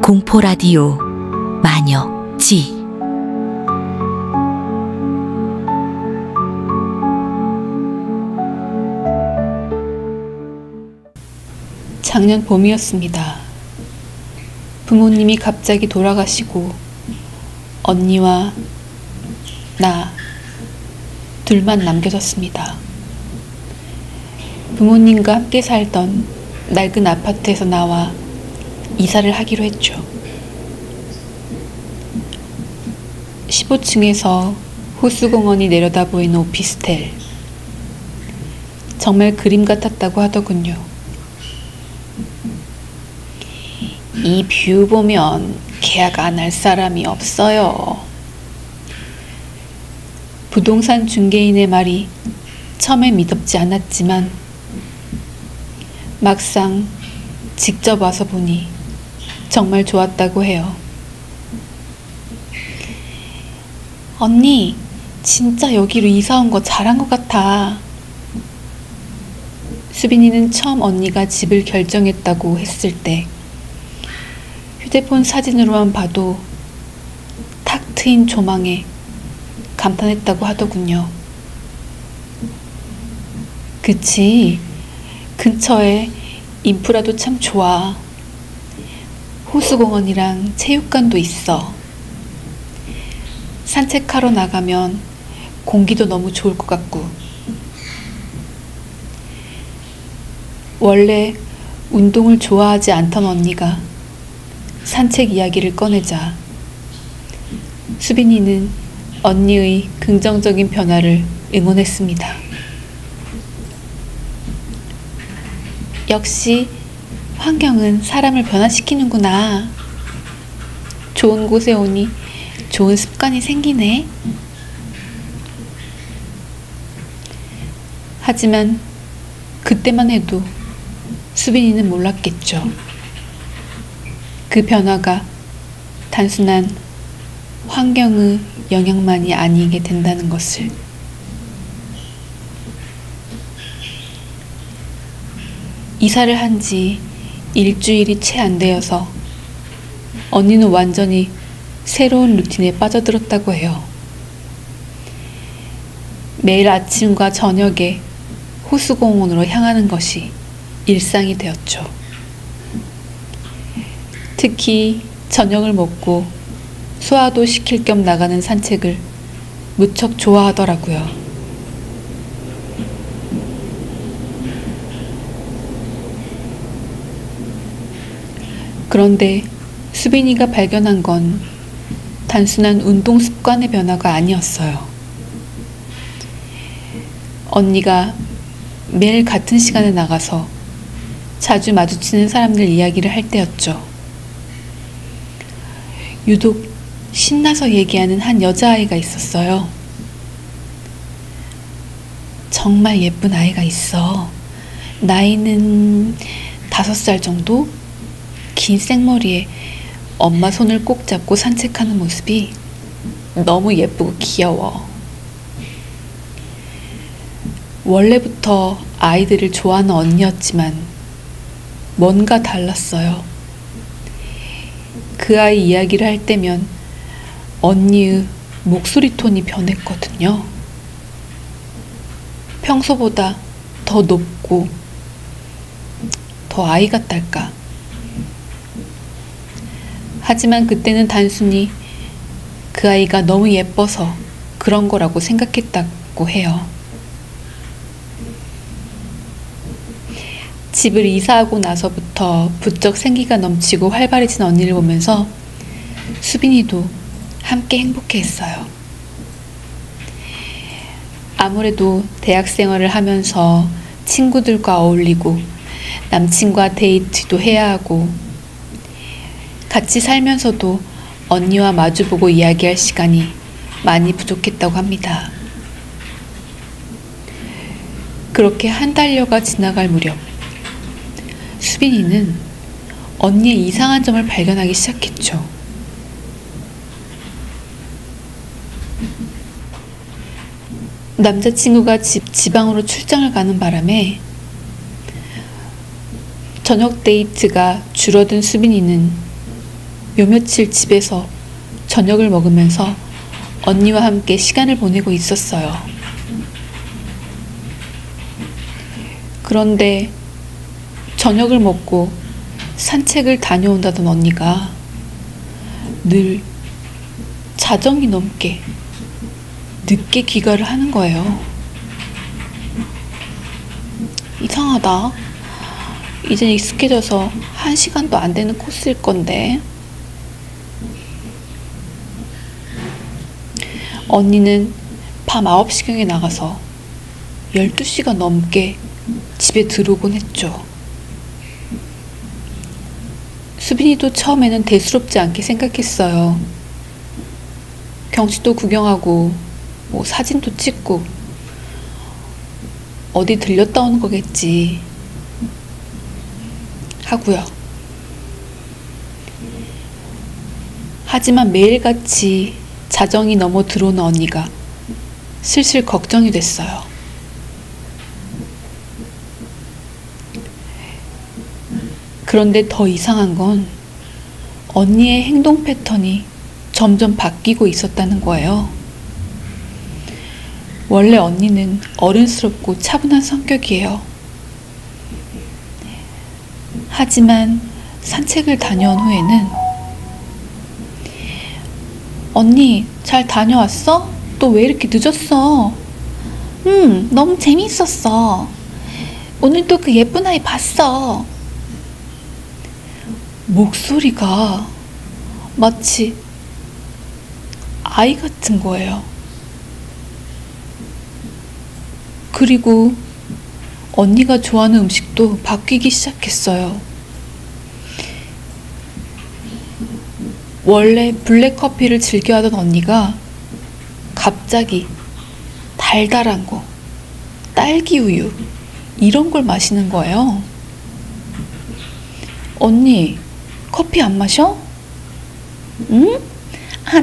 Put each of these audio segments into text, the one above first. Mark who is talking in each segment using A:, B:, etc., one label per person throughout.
A: 공포 라디오 마녀 지.
B: 작년 봄이었습니다. 부모님이 갑자기 돌아가시고 언니와 나 둘만 남겨졌습니다. 부모님과 함께 살던 낡은 아파트에서 나와 이사를 하기로 했죠. 15층에서 호수공원이 내려다보이는 오피스텔. 정말 그림 같았다고 하더군요. 이 뷰 보면 계약 안 할 사람이 없어요. 부동산 중개인의 말이 처음엔 믿었지 않았지만 막상 직접 와서 보니 정말 좋았다고 해요. 언니, 진짜 여기로 이사 온 거 잘한 것 같아. 수빈이는 처음 언니가 집을 결정했다고 했을 때 휴대폰 사진으로만 봐도 탁 트인 조망에 감탄했다고 하더군요. 그치, 근처에 인프라도 참 좋아. 호수공원이랑 체육관도 있어. 산책하러 나가면 공기도 너무 좋을 것 같고. 원래 운동을 좋아하지 않던 언니가 산책 이야기를 꺼내자 수빈이는 언니의 긍정적인 변화를 응원했습니다. 역시 환경은 사람을 변화시키는구나. 좋은 곳에 오니 좋은 습관이 생기네. 하지만 그때만 해도 수빈이는 몰랐겠죠. 그 변화가 단순한 환경의 영향만이 아니게 된다는 것을. 이사를 한 지 일주일이 채 안 되어서 언니는 완전히 새로운 루틴에 빠져들었다고 해요. 매일 아침과 저녁에 호수공원으로 향하는 것이 일상이 되었죠. 특히 저녁을 먹고 소화도 시킬 겸 나가는 산책을 무척 좋아하더라고요. 그런데 수빈이가 발견한 건 단순한 운동 습관의 변화가 아니었어요. 언니가 매일 같은 시간에 나가서 자주 마주치는 사람들 이야기를 할 때였죠. 유독 신나서 얘기하는 한 여자아이가 있었어요. 정말 예쁜 아이가 있어. 나이는 5살 정도? 긴 생머리에 엄마 손을 꼭 잡고 산책하는 모습이 너무 예쁘고 귀여워. 원래부터 아이들을 좋아하는 언니였지만 뭔가 달랐어요. 그 아이 이야기를 할 때면 언니의 목소리 톤이 변했거든요. 평소보다 더 높고 더 아이 같달까. 하지만 그때는 단순히 그 아이가 너무 예뻐서 그런 거라고 생각했다고 해요. 집을 이사하고 나서부터 부쩍 생기가 넘치고 활발해진 언니를 보면서 수빈이도 함께 행복해했어요. 아무래도 대학 생활을 하면서 친구들과 어울리고 남친과 데이트도 해야 하고 같이 살면서도 언니와 마주보고 이야기할 시간이 많이 부족했다고 합니다. 그렇게 한 달여가 지나갈 무렵 수빈이는 언니의 이상한 점을 발견하기 시작했죠. 남자친구가 지방으로 출장을 가는 바람에 저녁 데이트가 줄어든 수빈이는 요 며칠 집에서 저녁을 먹으면서 언니와 함께 시간을 보내고 있었어요. 그런데 저녁을 먹고 산책을 다녀온다던 언니가 늘 자정이 넘게 늦게 귀가를 하는 거예요. 이상하다. 이젠 익숙해져서 1시간도 안 되는 코스일 건데. 언니는 밤 9시경에 나가서 12시가 넘게 집에 들어오곤 했죠. 수빈이도 처음에는 대수롭지 않게 생각했어요. 경치도 구경하고 사진도 찍고 어디 들렸다 오는 거겠지 하고요. 하지만 매일같이 자정이 넘어 들어오는 언니가 슬슬 걱정이 됐어요. 그런데 더 이상한 건 언니의 행동 패턴이 점점 바뀌고 있었다는 거예요. 원래 언니는 어른스럽고 차분한 성격이에요. 하지만 산책을 다녀온 후에는 언니, 잘 다녀왔어? 너 왜 이렇게 늦었어?
C: 너무 재밌었어. 오늘도 그 예쁜 아이 봤어.
B: 목소리가 마치 아이 같은 거예요. 그리고 언니가 좋아하는 음식도 바뀌기 시작했어요. 원래 블랙커피를 즐겨하던 언니가 갑자기 달달한 거, 딸기 우유 이런 걸 마시는 거예요. 언니, 커피 안 마셔?
C: 응?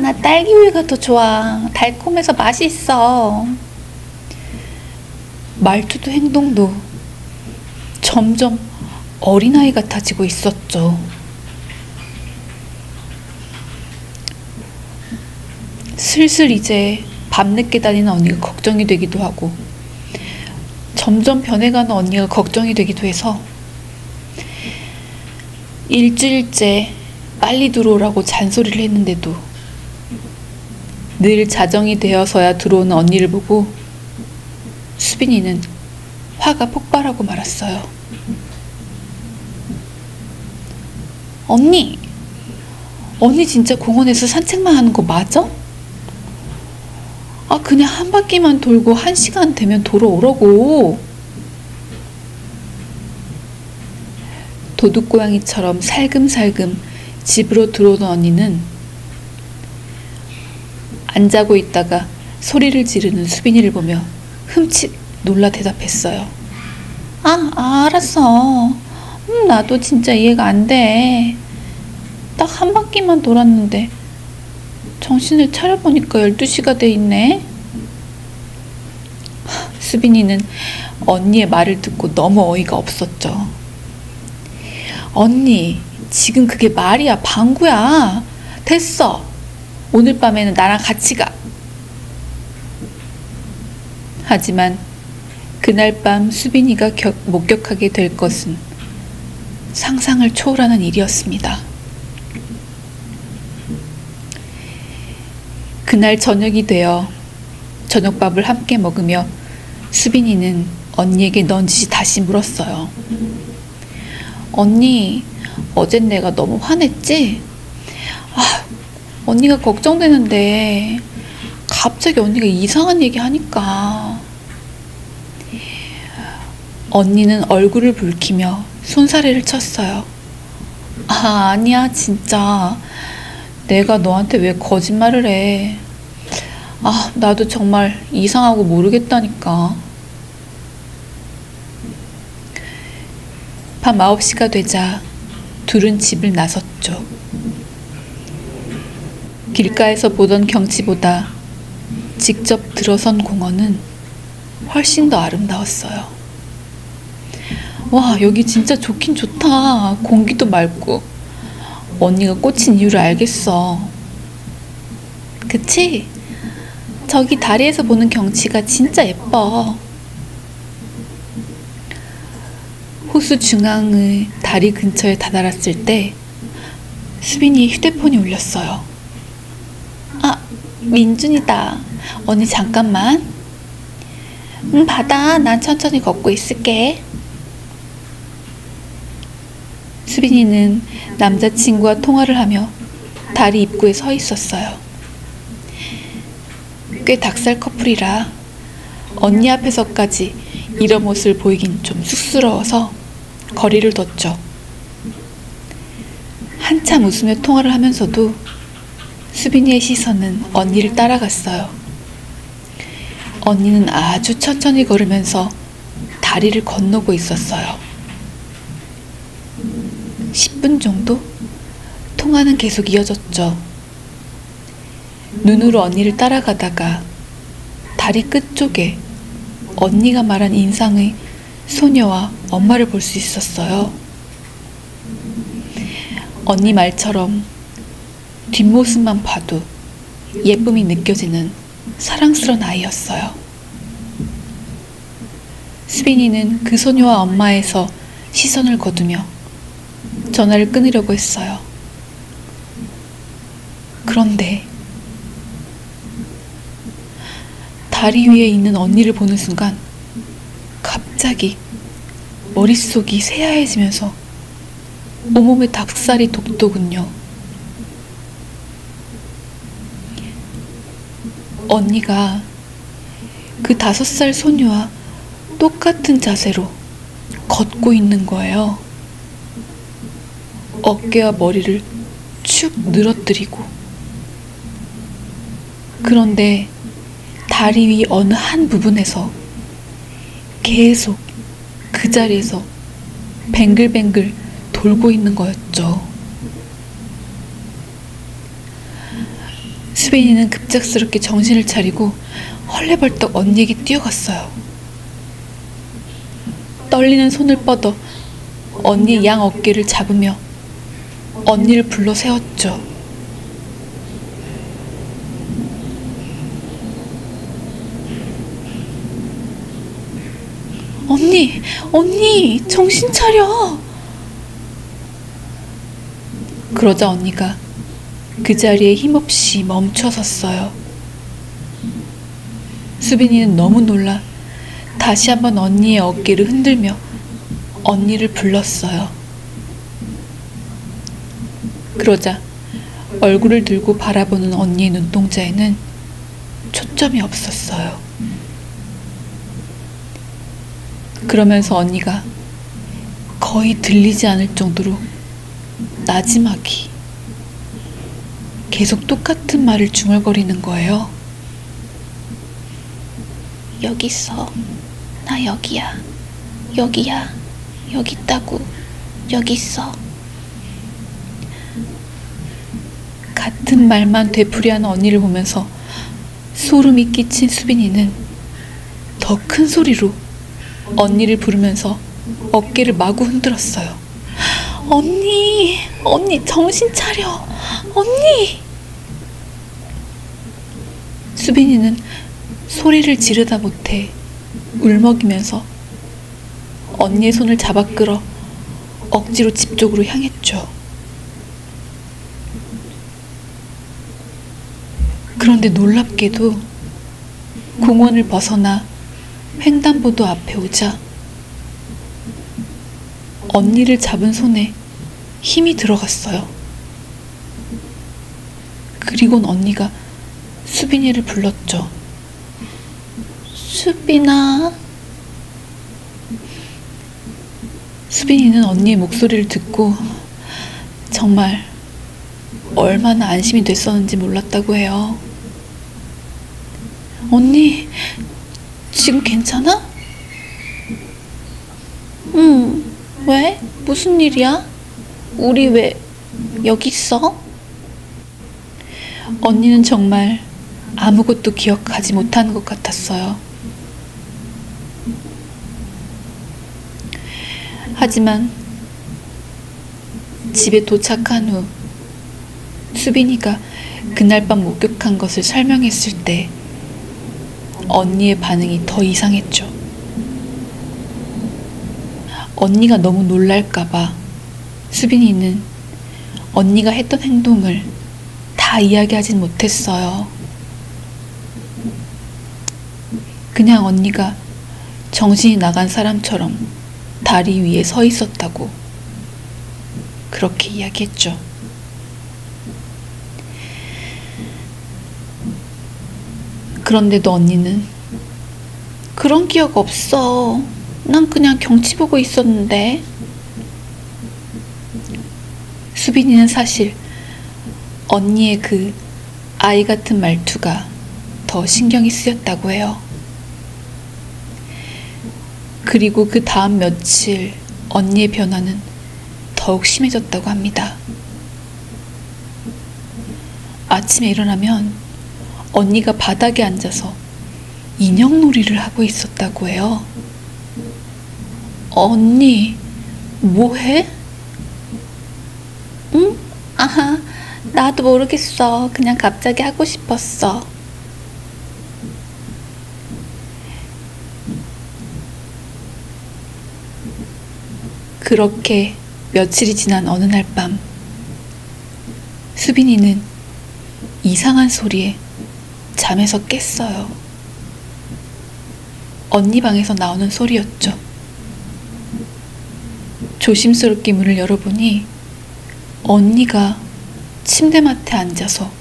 C: 나 딸기 우유가 더 좋아. 달콤해서 맛있어.
B: 말투도 행동도 점점 어린아이 같아지고 있었죠. 슬슬 이제 밤늦게 다니는 언니가 걱정이 되기도 하고 점점 변해가는 언니가 걱정이 되기도 해서 일주일째 빨리 들어오라고 잔소리를 했는데도 늘 자정이 되어서야 들어오는 언니를 보고 수빈이는 화가 폭발하고 말았어요. 언니 진짜 공원에서 산책만 하는 거 맞아? 그냥 한 바퀴만 돌고 1시간 되면 돌아오라고. 도둑고양이처럼 살금살금 집으로 들어오던 언니는 안 자고 있다가 소리를 지르는 수빈이를 보며 흠칫 놀라 대답했어요.
C: 알았어. 나도 진짜 이해가 안 돼. 딱 한 바퀴만 돌았는데 정신을 차려보니까 12시가 돼 있네.
B: 수빈이는 언니의 말을 듣고 너무 어이가 없었죠. 언니, 지금 그게 말이야, 방구야. 됐어. 오늘 밤에는 나랑 같이 가. 하지만 그날 밤 수빈이가 목격하게 될 것은 상상을 초월하는 일이었습니다. 그날 저녁이 되어 저녁밥을 함께 먹으며 수빈이는 언니에게 넌지시 다시 물었어요. 언니, 어젠 내가 너무 화냈지? 언니가 걱정되는데 갑자기 언니가 이상한 얘기 하니까. 언니는 얼굴을 붉히며 손사래를 쳤어요. 아니야, 진짜. 내가 너한테 왜 거짓말을 해. 나도 정말 이상하고 모르겠다니까. 밤 9시가 되자 둘은 집을 나섰죠. 길가에서 보던 경치보다 직접 들어선 공원은 훨씬 더 아름다웠어요. 와, 여기 진짜 좋긴 좋다. 공기도 맑고. 언니가 꽂힌 이유를 알겠어. 그치? 저기 다리에서 보는 경치가 진짜 예뻐. 호수 중앙의 다리 근처에 다다랐을 때 수빈이의 휴대폰이 울렸어요. 아, 민준이다. 언니 잠깐만. 받아. 난 천천히 걷고 있을게. 수빈이는 남자친구와 통화를 하며 다리 입구에 서 있었어요. 꽤 닭살 커플이라 언니 앞에서까지 이런 모습을 보이긴 좀 쑥스러워서 거리를 뒀죠. 한참 웃으며 통화를 하면서도 수빈이의 시선은 언니를 따라갔어요. 언니는 아주 천천히 걸으면서 다리를 건너고 있었어요. 10분 정도? 통화는 계속 이어졌죠. 눈으로 언니를 따라가다가 다리 끝쪽에 언니가 말한 인상의 소녀와 엄마를 볼 수 있었어요. 언니 말처럼 뒷모습만 봐도 예쁨이 느껴지는 사랑스러운 아이였어요. 수빈이는 그 소녀와 엄마에서 시선을 거두며 전화를 끊으려고 했어요. 그런데 다리 위에 있는 언니를 보는 순간 갑자기 머릿속이 새하얘지면서 온몸에 닭살이 돋더군요. 언니가 그 5살 소녀와 똑같은 자세로 걷고 있는 거예요. 어깨와 머리를 축 늘어뜨리고. 그런데 다리 위 어느 한 부분에서 계속 그 자리에서 뱅글뱅글 돌고 있는 거였죠. 수빈이는 급작스럽게 정신을 차리고 헐레벌떡 언니에게 뛰어갔어요. 떨리는 손을 뻗어 언니의 양 어깨를 잡으며 언니를 불러 세웠죠. 언니, 정신 차려. 그러자 언니가 그 자리에 힘없이 멈춰섰어요. 수빈이는 너무 놀라 다시 한번 언니의 어깨를 흔들며 언니를 불렀어요. 그러자 얼굴을 들고 바라보는 언니의 눈동자에는 초점이 없었어요. 그러면서 언니가 거의 들리지 않을 정도로 나지막이 계속 똑같은 말을 중얼거리는 거예요. 여기 있어. 나 여기야. 여기야. 여기 있다고. 여기 있어. 같은 말만 되풀이하는 언니를 보면서 소름이 끼친 수빈이는 더 큰 소리로 언니를 부르면서 어깨를 마구 흔들었어요. 언니 정신 차려. 언니. 수빈이는 소리를 지르다 못해 울먹이면서 언니의 손을 잡아 끌어 억지로 집 쪽으로 향했죠. 그런데 놀랍게도 공원을 벗어나 횡단보도 앞에 오자 언니를 잡은 손에 힘이 들어갔어요. 그리곤 언니가 수빈이를 불렀죠. 수빈아. 수빈이는 언니의 목소리를 듣고 정말 얼마나 안심이 됐었는지 몰랐다고 해요. 언니, 지금 괜찮아? 응. 왜? 무슨 일이야? 우리 왜 여기 있어? 언니는 정말 아무것도 기억하지 못하는 것 같았어요. 하지만 집에 도착한 후 수빈이가 그날 밤 목격한 것을 설명했을 때 언니의 반응이 더 이상했죠. 언니가 너무 놀랄까봐 수빈이는 언니가 했던 행동을 다 이야기하진 못했어요. 그냥 언니가 정신이 나간 사람처럼 다리 위에 서 있었다고 그렇게 이야기했죠. 그런데도 언니는 그런 기억 없어. 난 그냥 경치 보고 있었는데. 수빈이는 사실 언니의 그 아이 같은 말투가 더 신경이 쓰였다고 해요. 그리고 그 다음 며칠 언니의 변화는 더욱 심해졌다고 합니다. 아침에 일어나면 언니가 바닥에 앉아서 인형놀이를 하고 있었다고 해요. 언니, 뭐해? 응? 아하, 나도 모르겠어. 그냥 갑자기 하고 싶었어. 그렇게 며칠이 지난 어느 날 밤, 수빈이는 이상한 소리에 잠에서 깼어요. 언니 방에서 나오는 소리였죠. 조심스럽게 문을 열어보니 언니가 침대맡에 앉아서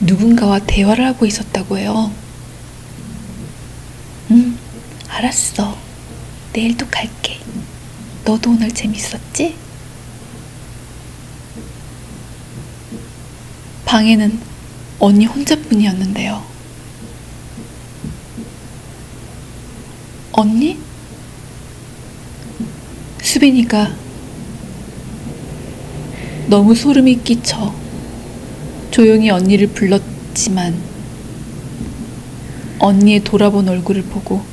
B: 누군가와 대화를 하고 있었다고 해요. 알았어. 내일도 갈게. 너도 오늘 재밌었지? 방에는 언니 혼자뿐이었는데요. 언니? 수빈이가 너무 소름이 끼쳐 조용히 언니를 불렀지만 언니의 돌아본 얼굴을 보고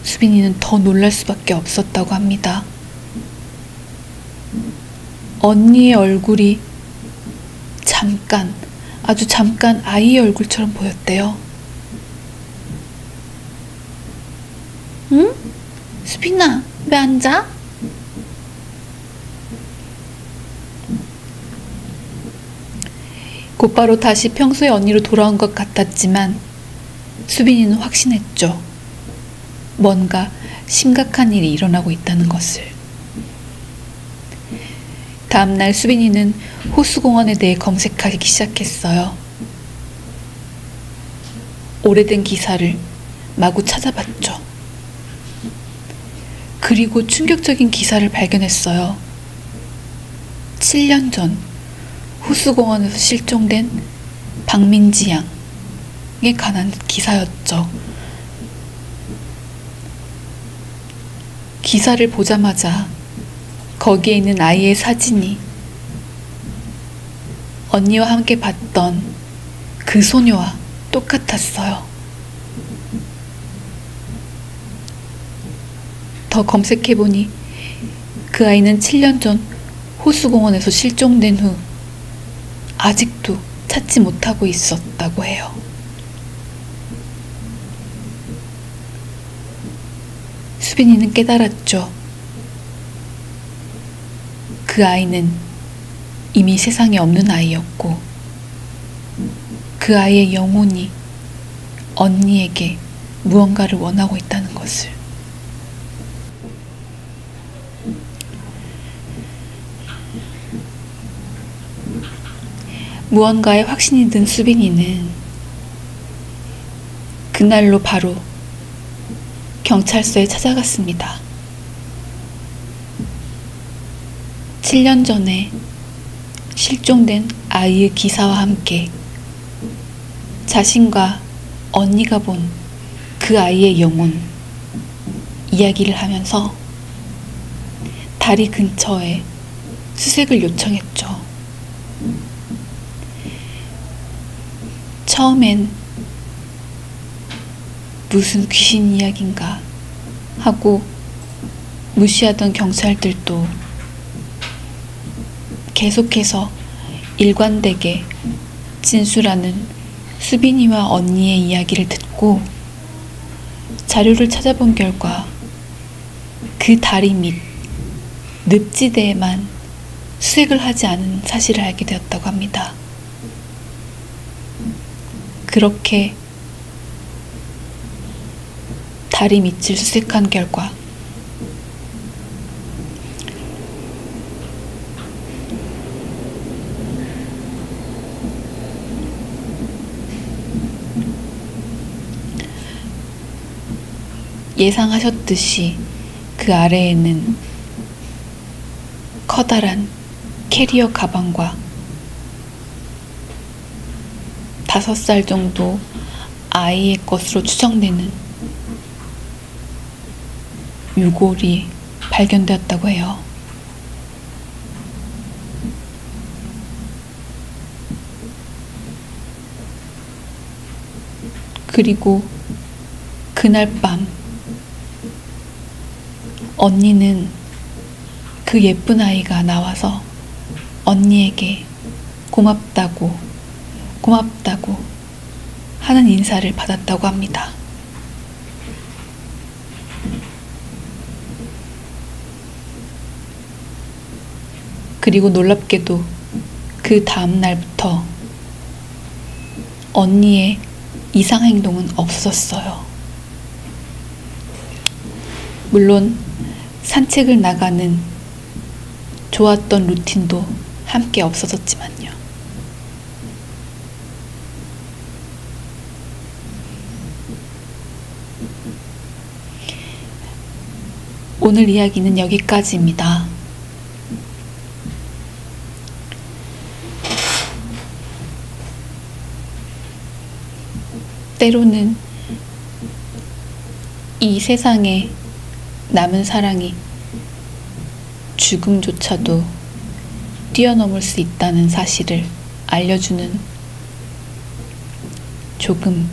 B: 수빈이는 더 놀랄 수밖에 없었다고 합니다. 언니의 얼굴이 아주 잠깐 아이의 얼굴처럼 보였대요. 응? 수빈아, 왜 앉아? 곧바로 다시 평소의 언니로 돌아온 것 같았지만 수빈이는 확신했죠. 뭔가 심각한 일이 일어나고 있다는 것을. 다음날 수빈이는 호수공원에 대해 검색하기 시작했어요. 오래된 기사를 마구 찾아봤죠. 그리고 충격적인 기사를 발견했어요. 7년 전 호수공원에서 실종된 박민지 양에 관한 기사였죠. 기사를 보자마자 거기에 있는 아이의 사진이 언니와 함께 봤던 그 소녀와 똑같았어요. 더 검색해보니 그 아이는 7년 전 호수공원에서 실종된 후 아직도 찾지 못하고 있었다고 해요. 수빈이는 깨달았죠. 그 아이는 이미 세상에 없는 아이였고 그 아이의 영혼이 언니에게 무언가를 원하고 있다는 것을. 무언가에 확신이 든 수빈이는 그날로 바로 경찰서에 찾아갔습니다. 7년 전에 실종된 아이의 기사와 함께 자신과 언니가 본 그 아이의 영혼 이야기를 하면서 다리 근처에 수색을 요청했죠. 처음엔 무슨 귀신 이야기인가 하고 무시하던 경찰들도 계속해서 일관되게 진수라는 수빈이와 언니의 이야기를 듣고 자료를 찾아본 결과 그 다리 밑 늪지대에만 수색을 하지 않은 사실을 알게 되었다고 합니다. 그렇게 다리 밑을 수색한 결과 예상하셨듯이 그 아래에는 커다란 캐리어 가방과 5살 정도 아이의 것으로 추정되는 유골이 발견되었다고 해요. 그리고 그날 밤 언니는 그 예쁜 아이가 나와서 언니에게 고맙다고 하는 인사를 받았다고 합니다. 그리고 놀랍게도 그 다음 날부터 언니의 이상 행동은 없어졌어요. 물론 산책을 나가는 좋았던 루틴도 함께 없어졌지만요. 오늘 이야기는 여기까지입니다. 때로는 이 세상에 남은 사랑이 죽음조차도 뛰어넘을 수 있다는 사실을 알려주는 조금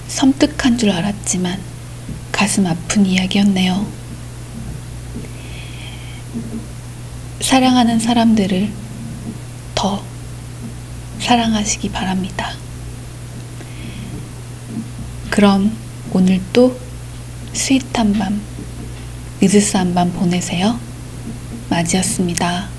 B: 섬뜩한 줄 알았지만 가슴 아픈 이야기였네요. 사랑하는 사람들을 더 사랑하시기 바랍니다. 그럼 오늘도 스윗한 밤, 느스스한 밤 보내세요. 마지였습니다.